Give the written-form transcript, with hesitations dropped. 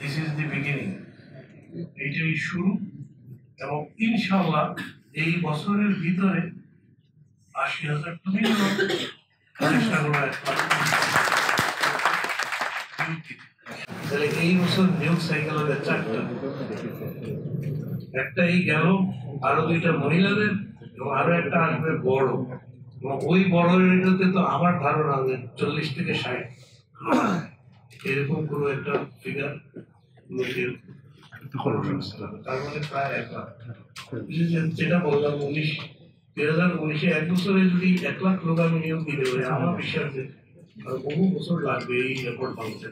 This is the beginning, এইটাই শুরু। এবং ইনশাআল্লাহ এই বছরের ভিতরে ৮০,০০০ চেষ্টা করা তাহলে এই বছর নিউজ সাইকেল হবে ৪টা, একটা এই গেল, আরো ২টা মহিলাদের এবং আরো একটা আসবে বড়। এবং ওই বড় রেডিওতে তো আমার ধারণা যে ৪০ থেকে ৬০ এরকম কোনো একটা ফিগার লোকের, তার মানে প্রায় ১ লাখ। যেটা বললাম ২০১৯ এক বছরে যদি ১ লাখ লোক আমি নিয়োগ দিতে পারি, আমার বিশ্বাস যে বহু বছর লাগবে এই রেকর্ড ভাঙতে।